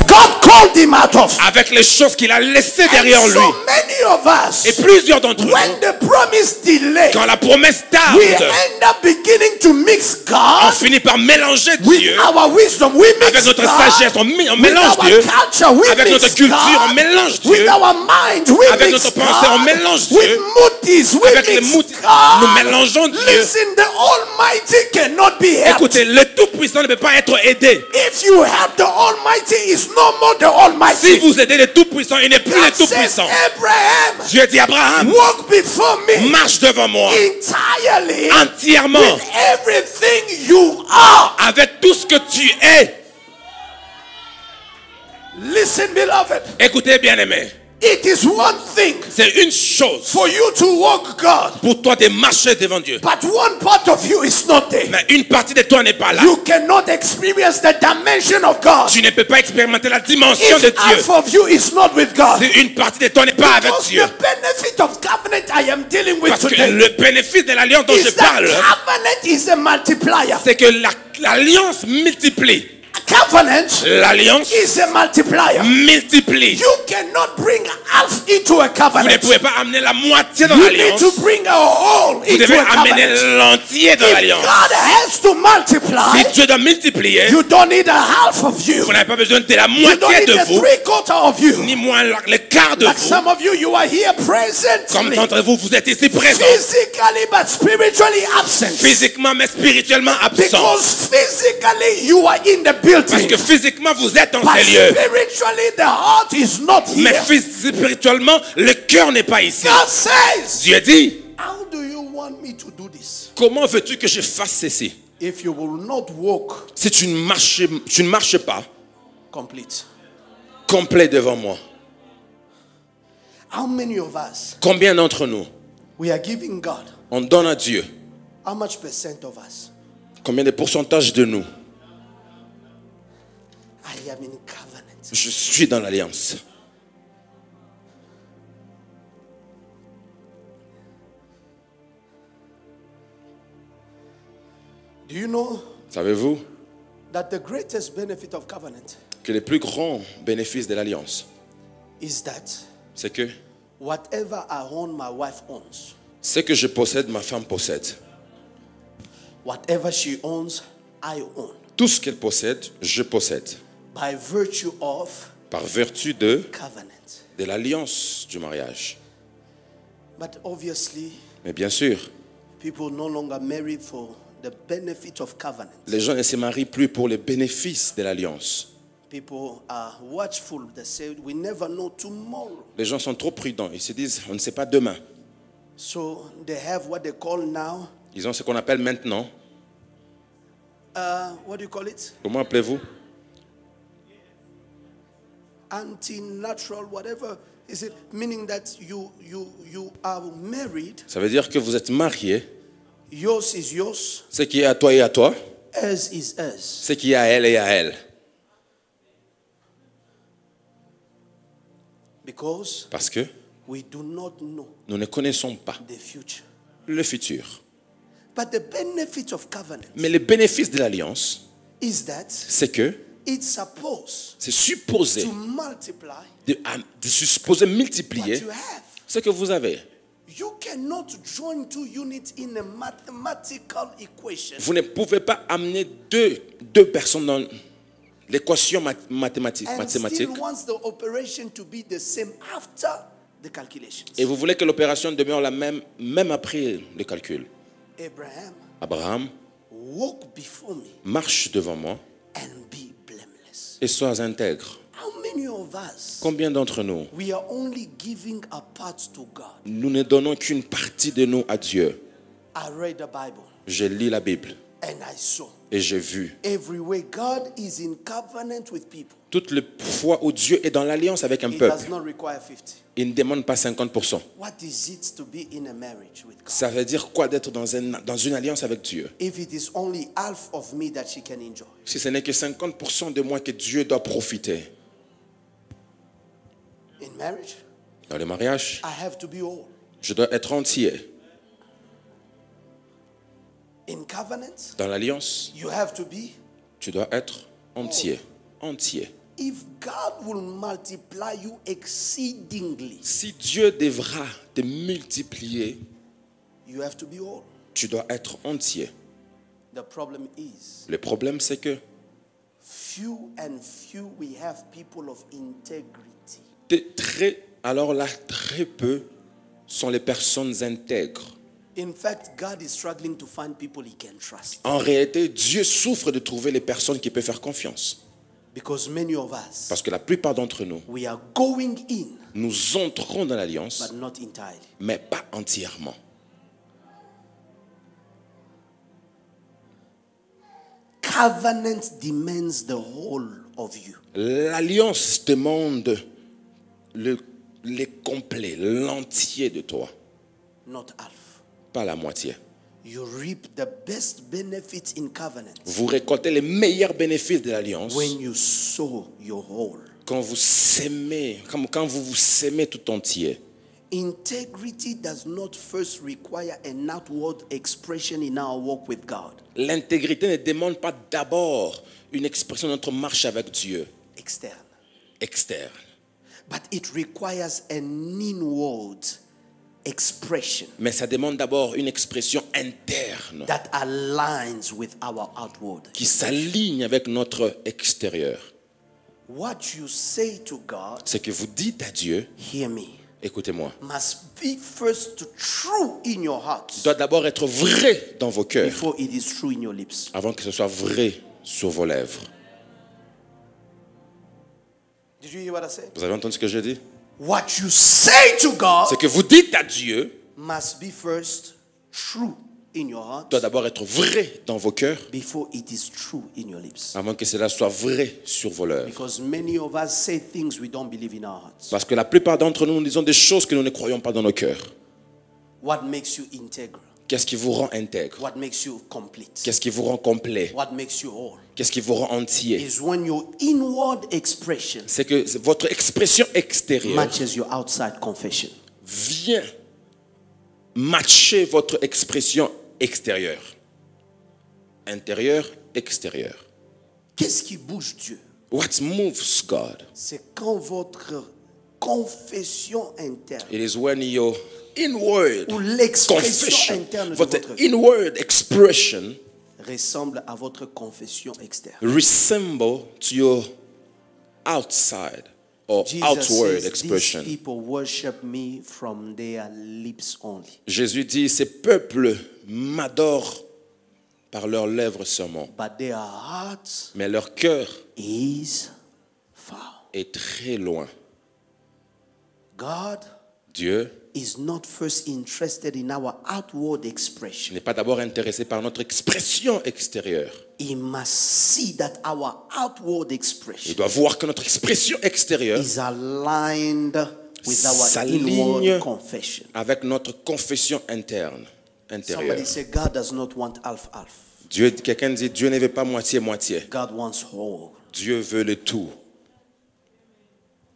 God called him out of. avec les choses qu'il a laissées And derrière lui. so many of us, Et plusieurs d'entre nous, when the promise delays, quand la promesse tarde, we end up beginning to mix on God finit par mélanger with Dieu our wisdom. We mix avec notre God sagesse. On with mélange our Dieu culture. We avec mix notre culture. On God mélange with Dieu our mind. We avec mix notre pensée. On God mélange with Dieu motives. We avec les mix mots. Nous God mélangeons Dieu. Listen, the Almighty cannot be helped. Écoutez, le Tout-Puissant ne peut pas être aidé. If you help the Almighty, it's no more the Almighty. Si vous aidez le Tout-Puissant, il n'est plus le God says, Tout-Puissant. Abraham, Dieu dit Abraham, walk before me marche devant moi entirely entièrement with everything you are. avec tout ce que tu es. Listen, beloved. Écoutez, bien-aimé, It is one thing c'est une chose for you to walk God, pour toi de marcher devant Dieu. but one part of you is not there. Mais une partie de toi n'est pas là. You cannot experience the dimension of God Tu ne peux pas expérimenter la dimension de if Dieu. half of you is not with God. Si une partie de toi n'est pas avec Because Dieu. the benefit of covenant I am dealing with Parce que today le bénéfice de l'alliance dont je is that parle, covenant is a multiplier. c'est que l'alliance multiplie. Covenant L'alliance is a multiplier. multiplie. You cannot bring half into a Vous ne covenant. pouvez pas amener la moitié dans You need l'alliance. to bring a whole Vous into devez a amener covenant. l'entier dans If l'alliance. God has to multiply, Si Dieu doit multiplier, you don't need a half of you. vous n'avez pas besoin de la You don't moitié need de a vous, 3/4 of you. ni moins le quart de Like vous. some of you, you are here Comme presently, d'entre vous, vous êtes ici présents, physically but spiritually absent. physiquement mais spirituellement absents. Because physically you are in the Parce building, que physiquement, vous êtes dans but ces lieux. spiritually the heart is not Mais here. spirituellement, le cœur n'est pas ici. God says, Dieu dit, how do you want me to do this? comment veux-tu que je fasse ceci? If you will not walk Si tu ne marches pas complete. complet devant moi, How many of us, combien d'entre nous, we are giving God, on donne à Dieu? how much percent of us? Combien de pourcentage de nous? I am in covenant. Je suis dans l'alliance. Do you know Savez-vous that the greatest benefit of covenant que le plus grand bénéfice de l'alliance, is that c'est que whatever I own, my wife owns. ce que je possède, ma femme possède. Whatever she owns, I own. Tout ce qu'elle possède, je possède. By virtue of Par vertu de covenant. l'alliance du mariage. But obviously, Mais bien sûr, people no longer marry for the benefit of covenant. les gens ne se marient plus pour les bénéfices de l'alliance. People are watchful. They say, we never know tomorrow. Les gens sont trop prudents. Ils se disent, on ne sait pas demain. So they have what they call now, Ils ont ce qu'on appelle maintenant. what do you call it? Comment appelez-vous? Anti-natural, whatever. Is it meaning that you are married? Ça veut dire que vous êtes mariés. Yours is yours. Ce qui est à toi et à toi. Hers is hers. Ce qui est à elle et à elle. Because Parce que we do not know nous ne connaissons pas the future. le futur. But the benefit of covenant Mais le bénéfice de l'alliance, is that c'est que it's supposed c'est supposé to multiply de supposé what multiplier you have. ce que vous avez. You cannot join two units in a mathematical equation Vous ne pouvez pas amener deux personnes dans l'équation mathématique, and still wants the operation to be the same after the calculations. et vous voulez que l'opération demeure la même, même après le calcul. Abraham, Abraham, walk before me marche devant moi and be blameless. et sois intègre. How many of us, Combien d'entre nous, we are only giving a part to God? nous ne donnons qu'une partie de nous à Dieu? I read the Bible Je lis la Bible and I saw et j'ai vu every way God is in covenant with people. toutes les fois où Dieu est dans l'alliance avec un It peuple. does not require 50. Il ne demande pas 50%. What is it to be in a marriage with God? Ça veut dire quoi d'être dans une alliance avec Dieu? If it is only half of me that she can enjoy. Si ce n'est que 50% de moi que Dieu doit profiter. In marriage, Dans le mariage, I have to be whole. je dois être entier. In covenant, Dans l'alliance, you have to be. tu dois être entier. Entier. If God will multiply you exceedingly, Si Dieu devra te multiplier, you have to be whole. tu dois être entier. The problem is, Le problème, c'est que few and few we have people of integrity. alors là, très peu sont les personnes intègres. In fact, God is struggling to find people he can trust. En réalité, Dieu souffre de trouver les personnes qui peuvent faire confiance. Because many of us, Parce que la plupart d'entre nous, we are going in, nous entrons dans l'alliance, but not entirely. mais pas entièrement. Covenant demands the whole of you. L'alliance demande les complets, l'entier de toi, Not half. pas la moitié. You reap the best benefits in covenant Vous récoltez les meilleurs bénéfices de l'alliance when you sow your whole. quand vous s'aimez, quand vous vous s'aimez tout entier. Integrity does not first require an outward expression in our walk with God. L'intégrité ne demande pas d'abord une expression de notre marche avec Dieu Externe. externe, But it requires an inward expression mais ça demande d'abord une expression interne that aligns with our outward. qui s'aligne avec notre extérieur. What you say to God, Ce que vous dites à Dieu, hear me, écoutez-moi, must be first true in your heart doit d'abord être vrai dans vos cœurs before it is true in your lips. avant que ce soit vrai sur vos lèvres. Did you hear what I said? Vous avez entendu ce que je dis? What you say to God Ce que vous dites à Dieu must be first true in your heart doit d'abord être vrai dans vos cœurs before it is true in your lips. avant que cela soit vrai sur vos lèvres. Because many of us say things we don't believe in our hearts. Parce que la plupart d'entre nous, nous disons des choses que nous ne croyons pas dans nos cœurs. What makes you integral? Qu'est-ce qui vous rend intègre? What makes you complete? Qu'est-ce qui vous rend complet? What makes you whole? Qu'est-ce qui vous rend entier? Is when your inward expression C'est que votre expression extérieure matches your outside confession. vient matcher votre expression extérieure. Intérieur, extérieur. Qu'est-ce qui bouge Dieu? What moves God? C'est quand votre confession interne It is when your inward ou l'expression confession, interne de votre votre inward expression ressemble à votre confession externe. resemble to your outside or Jesus outward says, expression. these people worship me from their lips only, Jésus dit, ces peuples m'adorent par leurs lèvres seulement, but their heart mais leur cœur is far. est très loin. God Dieu is not first interested in our outward expression. n'est pas d'abord intéressé par notre expression extérieure. He must see that our outward Il expression doit voir que notre expression extérieure is aligned with our s'aligne inward confession. avec notre confession interne, intérieure. Somebody say, God does not want half-half. Dieu, quelqu'un dit, Dieu ne veut pas moitié-moitié. God wants whole. Dieu veut le tout.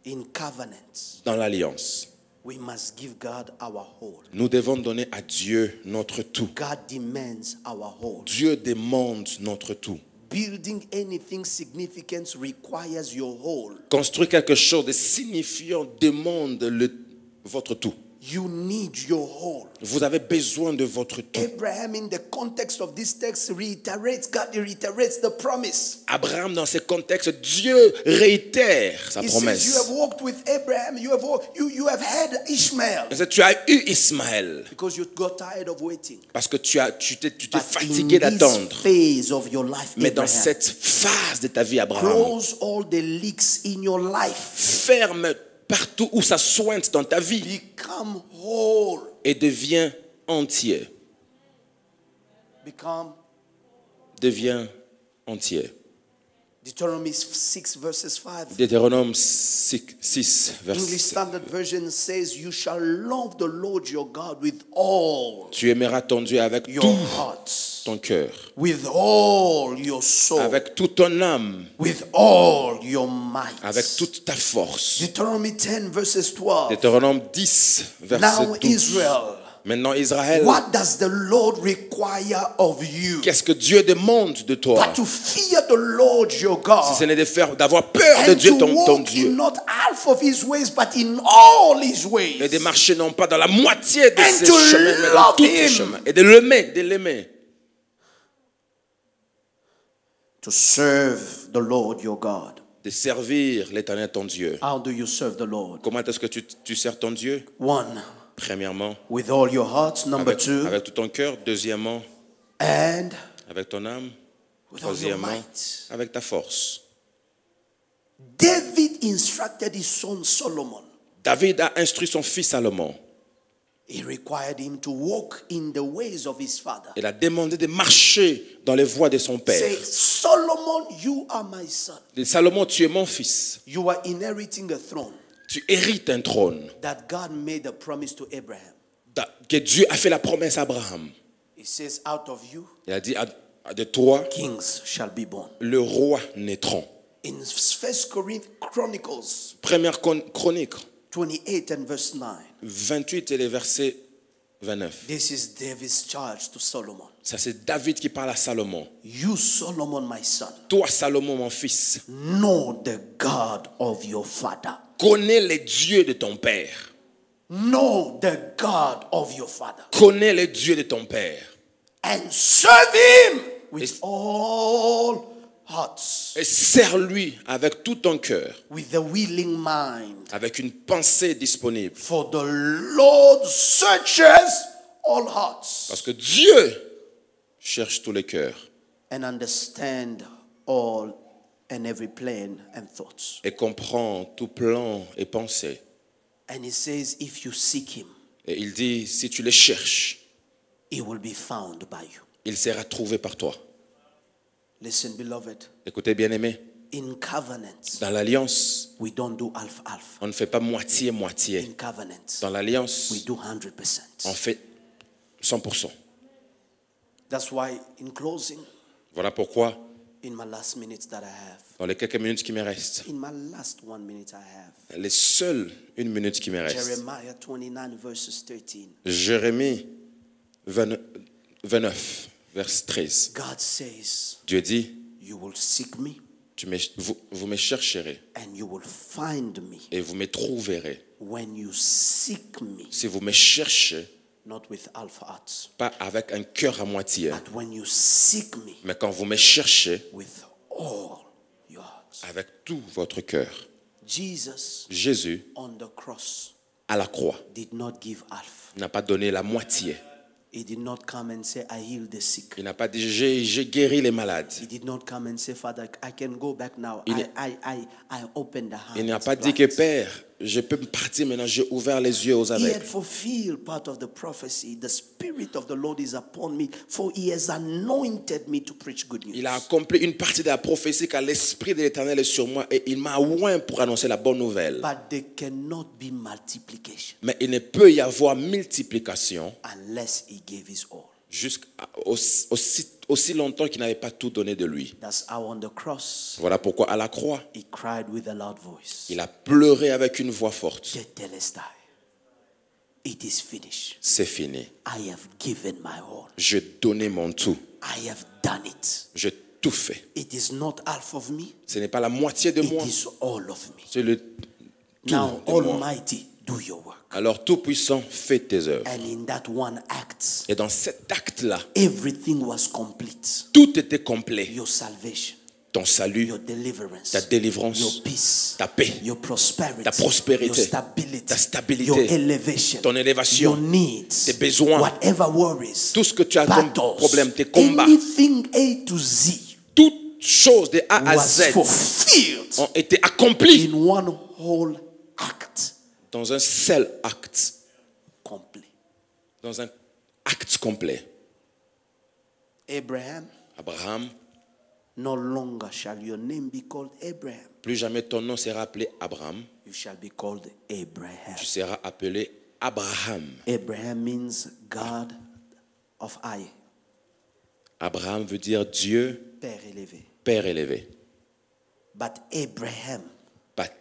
In covenants, Dans l'alliance, we must give God our whole. nous devons donner à Dieu notre tout. God demands our whole. Dieu demande notre tout. Building anything significant requires your whole. Construire quelque chose de signifiant demande votre tout. You need your whole. Vous avez besoin de votre tout. Abraham, in the context of this text, God reiterates the promise. Abraham, dans ce contexte, Dieu réitère sa He says, you promesse. have walked with Abraham, you have had Ishmael. Il dit, tu as eu Ismaël Because you got tired of waiting. parce que tu t'es But fatigué in d'attendre. this phase of your life, Mais dans Abraham, cette phase de ta vie, Abraham, close all the leaks in your life. ferme partout où ça sointe dans ta vie Become whole. et deviens entier. Deviens entier. Deuteronomy 6 verses 5. Deutéronome 6, English verset. Standard Version says, you shall love the Lord your God with all Tu aimeras ton Dieu avec your tout heart, ton cœur, with all your soul, avec toute ton âme, with all your might. avec toute ta force. Deuteronomy 10 verses 12. Deutéronome 10, verset Now 12. Israel, Maintenant Israël, what does the Lord require of you? qu'est-ce que Dieu demande de toi? But to fear the Lord your God, Si ce n'est d'avoir peur de and Dieu, to ton walk Dieu, in not half of his ways, but in all his ways. et de marcher non pas dans la moitié de And ses to chemins, mais dans love tous ses him. chemins, et de l'aimer. To serve the Lord your God. De servir l'Éternel ton Dieu. How do you serve the Lord? Comment est-ce que tu sers ton Dieu? One, Premièrement, with all your heart. Number avec, two, avec tout ton cœur. Deuxièmement, and avec ton âme. with all your Troisièmement, might. avec ta force. David instructed his son Solomon. David a instruit son fils Salomon. He required him to walk in the ways of his father. Il a demandé de marcher dans les voies de son père. Say, Solomon, you are my son. Et Salomon, tu es mon fils. You are inheriting a throne Tu hérites un trône that God made a promise to Abraham. que Dieu a fait la promesse à Abraham. He says, out of you, Il a dit de toi, kings shall be born. le roi naîtront. In 1 Corinthians Chronicles Première chronique 28 and verse 9, 28 et les versets 29. this is David's charge to Solomon. Ça, c'est David qui parle à Salomon. You, Solomon, my son, Toi, Salomon, mon fils, know the God of your father. connais les dieux de ton père. Know the God of your father. Connais les dieux de ton père. And serve him with Et- all hearts, Et sers-lui avec tout ton cœur, with a willing mind. avec une pensée disponible. For the Lord searches all hearts Parce que Dieu cherche tous les cœurs and understand all and every plan and thoughts. et comprend tout plan et pensée. And he says, if you seek him, Et il dit, si tu les cherches, he will be found by you. il sera trouvé par toi. Listen, beloved, Écoutez, bien-aimés, in covenants, dans l'alliance, we don't do half-half. on ne fait pas moitié-moitié. In covenants, Dans we l'alliance, do 100%. on fait 100%. That's why, in closing, Voilà pourquoi, in my last minutes that I have, dans les quelques minutes qui me restent, in my last 1 minute I have, les seules 1 minute qui me reste, Jeremiah 29 verses 13. Jérémie 29, verset 13. God says, Dieu dit, you will seek me vous me chercherez and you will find me et vous me trouverez. when you seek me, Si vous me cherchez, not with half hearts, pas avec un cœur à moitié, but when you seek me mais quand vous me cherchez with all your hearts. avec tout votre cœur. Jesus Jésus, on the cross à la croix, did not give half. n'a pas donné la moitié. He did not come and say, I heal the sick. Il n'a pas dit, j'ai guéri les malades. He did not come and say, Father, I can go back now. Il- I open the hands. Il n'a pas dit que Père, je peux me partir maintenant, j'ai ouvert les yeux aux He had aveugles. fulfilled part of the prophecy. The Spirit of the Lord is upon me, for He has anointed me to preach good news. Il a accompli une partie de la prophétie car l'Esprit de l'Éternel est sur moi et il m'a oint pour annoncer la bonne nouvelle. But there cannot be multiplication Mais il ne peut y avoir multiplication unless He gave His all. aussi longtemps qu'il n'avait pas tout donné de lui. That's how on the cross Voilà pourquoi à la croix, He cried with a loud voice, il a pleuré avec une voix forte. Tetelestai. It is finished. C'est fini. I have given my all. J'ai donné mon tout. I have done it. J'ai tout fait. It is not half of me. Ce n'est pas la moitié de It moi. is all of me. C'est le tout Now, de moi. Almighty, do your work. Alors Tout-Puissant, fais tes œuvres. And in that one act, Et dans cet acte-là, everything was complete. tout était complet. Your salvation, Ton salut, your deliverance, ta délivrance, your peace, ta paix, your prosperity, ta prospérité, your stability, ta stabilité, your elevation, ton élévation, your needs, tes besoins, whatever worries, tout ce que tu as comme battles, problème, tes combats, anything A to Z toutes choses de A à was Z fulfilled ont été accomplies in one whole act, dans un seul acte. complete. Dans un acte complet. Abraham, Abraham, no longer shall your name be called Abraham. plus jamais ton nom sera appelé Abraham, You shall be called Abraham. tu seras appelé Abraham. Abraham means God of high, Abraham veut dire Dieu, Père élevé. Père élevé. But Abraham But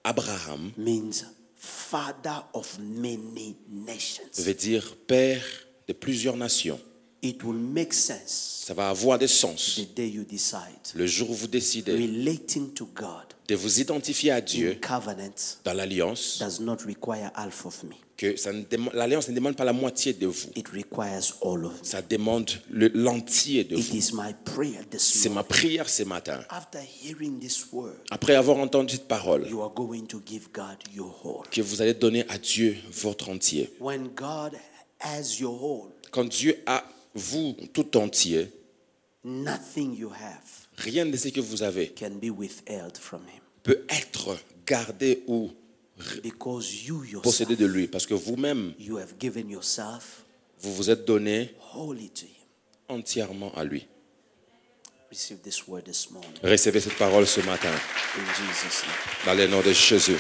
Abraham means father of many nations. veut dire Père de plusieurs nations. It will make sense Ça va avoir des sens. the day you decide Le jour où vous décidez relating to God de vous identifier à in Dieu covenant dans l'alliance, does not require half of me. que l'alliance ne demande pas la moitié de vous. It requires all of you. Ça demande l'entier de It vous. is my prayer this C'est ma morning. prière ce matin. After hearing this word, Après avoir entendu cette parole, you are going to give God your whole. que vous allez donner à Dieu votre entier. When God has your whole, Quand Dieu a vous tout entier, nothing you have rien de ce que vous avez can be withheld from Him. peut être gardé ou Because you possédé yourself, de lui. Parce que vous-même, you have given yourself vous vous êtes donné wholly to Him. entièrement à lui. Receive this word this morning. Recevez cette parole ce matin In Jesus' name. dans le nom de Jésus.